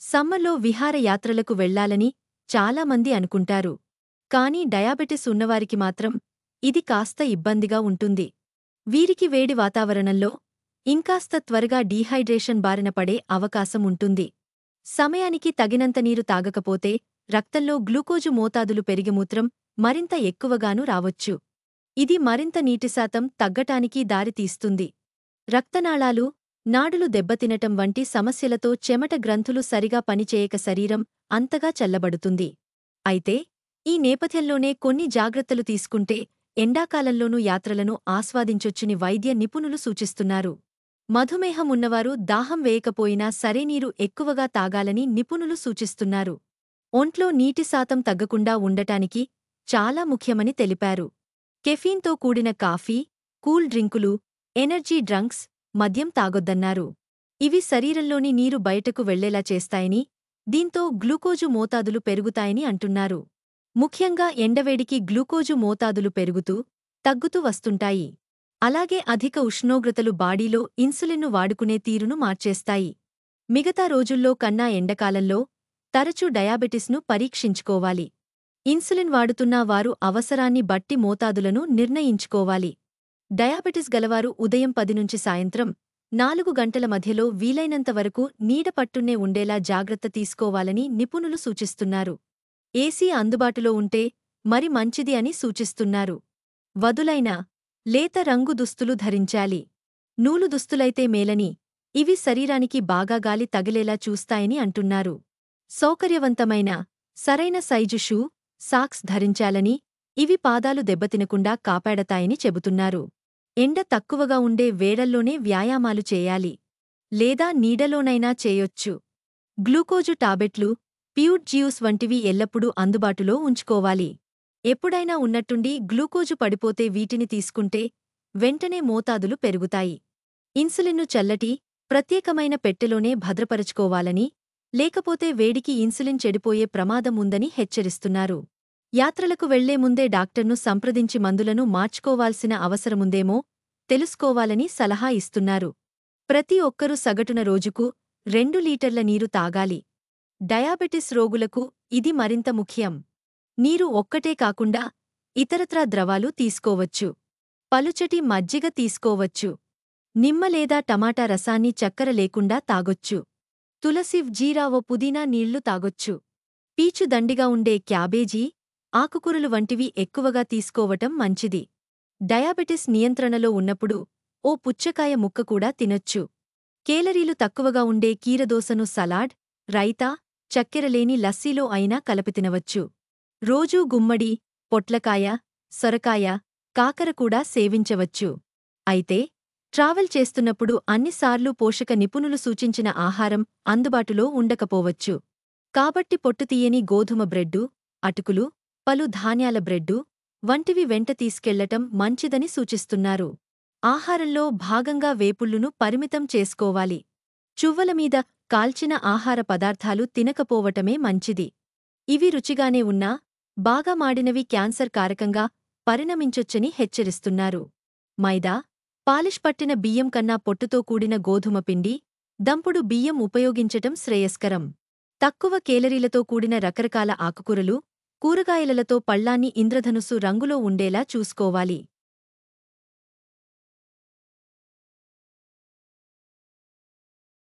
సమ్మర్లో విహారయాత్రలకు వెళ్లాలని చాలామంది అనుకుంటారు. కానీ డయాబెటిస్ ఉన్నవారికి మాత్రం ఇది కాస్త ఇబ్బందిగా ఉంటుంది. వీరికి వేడి వాతావరణంలో ఇంకాస్త త్వరగా డీహైడ్రేషన్ బారిన పడే అవకాశం ఉంటుంది. సమయానికి తగినంత నీరు తాగకపోతే రక్తంలో గ్లూకోజు మోతాదులు పెరిగి మూత్రం మరింత ఎక్కువగాను రావొచ్చు. ఇది మరింత నీటిశాతం తగ్గటానికి దారితీస్తుంది. రక్తనాళాలు, నాడులు దెబ్బతినటం వంటి సమస్యలతో చెమట గ్రంథులు సరిగా పనిచేయక శరీరం అంతగా చల్లబడుతుంది. అయితే ఈ నేపథ్యంలోనే కొన్ని జాగ్రత్తలు తీసుకుంటే ఎండాకాలంలోనూ యాత్రలను ఆస్వాదించొచ్చని వైద్య నిపుణులు సూచిస్తున్నారు. మధుమేహం ఉన్నవారు దాహం వేయకపోయినా సరే నీరు ఎక్కువగా తాగాలని నిపుణులు సూచిస్తున్నారు. ఒంట్లో నీటి శాతం తగ్గకుండా ఉండటానికి చాలా ముఖ్యమని తెలిపారు. కెఫీన్తో కూడిన కాఫీ, కూల్ డ్రింకులు, ఎనర్జీ డ్రంక్స్, మద్యం తాగొద్దన్నారు. ఇవి శరీరంలోని నీరు బయటకు వెళ్లేలా చేస్తాయని, దీంతో గ్లూకోజు మోతాదులు పెరుగుతాయని అంటున్నారు. ముఖ్యంగా ఎండవేడికి గ్లూకోజు మోతాదులు పెరుగుతూ, తగ్గుతూ వస్తుంటాయి. అలాగే అధిక ఉష్ణోగ్రతలు బాడీలో ఇన్సులిన్ను వాడుకునే తీరును మార్చేస్తాయి. మిగతా రోజుల్లో కన్నా ఎండకాలంలో తరచూ డయాబెటిస్ను పరీక్షించుకోవాలి. ఇన్సులిన్ వాడుతున్న వారు అవసరాన్ని బట్టి మోతాదులను నిర్ణయించుకోవాలి. డయాబెటిస్ గలవారు ఉదయం 10 నుంచి సాయంత్రం 4 గంటల మధ్యలో వీలైనంతవరకు నీడ పట్టునే ఉండేలా జాగ్రత్త తీసుకోవాలని నిపుణులు సూచిస్తున్నారు. ఏసీ అందుబాటులో ఉంటే మరి మంచిది అని సూచిస్తున్నారు. వదులైన, లేత రంగు దుస్తులు ధరించాలి. నూలు దుస్తులైతే మేలని, ఇవి శరీరానికి బాగా గాలి తగిలేలా చూస్తాయని అంటున్నారు. సౌకర్యవంతమైన, సరైన సైజు షూ, సాక్స్ ధరించాలని, ఇవి పాదాలు దెబ్బతినకుండా కాపాడతాయని చెబుతున్నారు. ఎండ తక్కువగా ఉండే వేళల్లోనే వ్యాయామాలు చేయాలి. లేదా నీడలోనైనా చేయొచ్చు. గ్లూకోజు టాబ్లెట్లు, ప్యూర్ జ్యూస్ వంటివి ఎల్లప్పుడూ అందుబాటులో ఉంచుకోవాలి. ఎప్పుడైనా ఉన్నట్టుండి గ్లూకోజు పడిపోతే వీటిని తీసుకుంటే వెంటనే మోతాదులు పెరుగుతాయి. ఇన్సులిన్ను చల్లటి, ప్రత్యేకమైన పెట్టెలోనే భద్రపరచుకోవాలని, లేకపోతే వేడికి ఇన్సులిన్ చెడిపోయే ప్రమాదం ఉందని హెచ్చరిస్తున్నారు. యాత్రలకు వెళ్లే ముందే డాక్టర్ను సంప్రదించి మందులను మార్చుకోవాల్సిన అవసరముందేమో తెలుసుకోవాలని సలహా ఇస్తున్నారు. ప్రతి ఒక్కరూ సగటున రోజుకు 2 లీటర్ల నీరు తాగాలి. డయాబెటిస్ రోగులకు ఇది మరింత ముఖ్యం. నీరు ఒక్కటే కాకుండా ఇతరత్రా ద్రవాలు తీసుకోవచ్చు. పలుచటి మజ్జిగ తీసుకోవచ్చు. నిమ్మ లేదా టమాటా రసాన్ని చక్కెర లేకుండా తాగొచ్చు. తులసి, జీరావో, పుదీనా నీళ్లు తాగొచ్చు. పీచు దండిగా ఉండే క్యాబేజీ, ఆకుకూరలు వంటివి ఎక్కువగా తీసుకోవటం మంచిది. డయాబెటిస్ నియంత్రణలో ఉన్నప్పుడు ఓ పుచ్చకాయ ముక్క కూడా తినొచ్చు. కేలరీలు తక్కువగా ఉండే కీరదోసను సలాడ్, రైతా, చక్కెరలేని లస్సీలో అయినా కలిపి తినవచ్చు. రోజూ గుమ్మడి, పొట్లకాయ, సొరకాయ, కాకర కూడా సేవించవచ్చు. అయితే ట్రావెల్ చేస్తున్నప్పుడు అన్నిసార్లు పోషక నిపుణులు సూచించిన ఆహారం అందుబాటులో ఉండకపోవచ్చు. కాబట్టి పొట్టుతీయని గోధుమ బ్రెడ్డు, అటుకులు, పలు ధాన్యాల బ్రెడ్డు వంటివి వెంట తీసుకెళ్లటం మంచిదని సూచిస్తున్నారు. ఆహారంలో భాగంగా వేపుళ్లును పరిమితం చేసుకోవాలి. చువ్వలమీద కాల్చిన ఆహార పదార్థాలు తినకపోవటమే మంచిది. ఇవి రుచిగానే ఉన్నా బాగా మాడినవి క్యాన్సర్ కారకంగా పరిణమించొచ్చని హెచ్చరిస్తున్నారు. మైదా, పాలిష్ పట్టిన బియ్యం కన్నా పొట్టుతో కూడిన గోధుమ పిండి, దంపుడు బియ్యం ఉపయోగించటం శ్రేయస్కరం. తక్కువ కేలరీలతో కూడిన రకరకాల ఆకుకూరలు, కూరగాయలతో పళ్లాన్ని ఇంద్రధనుస్సు రంగులో ఉండేలా చూసుకోవాలి.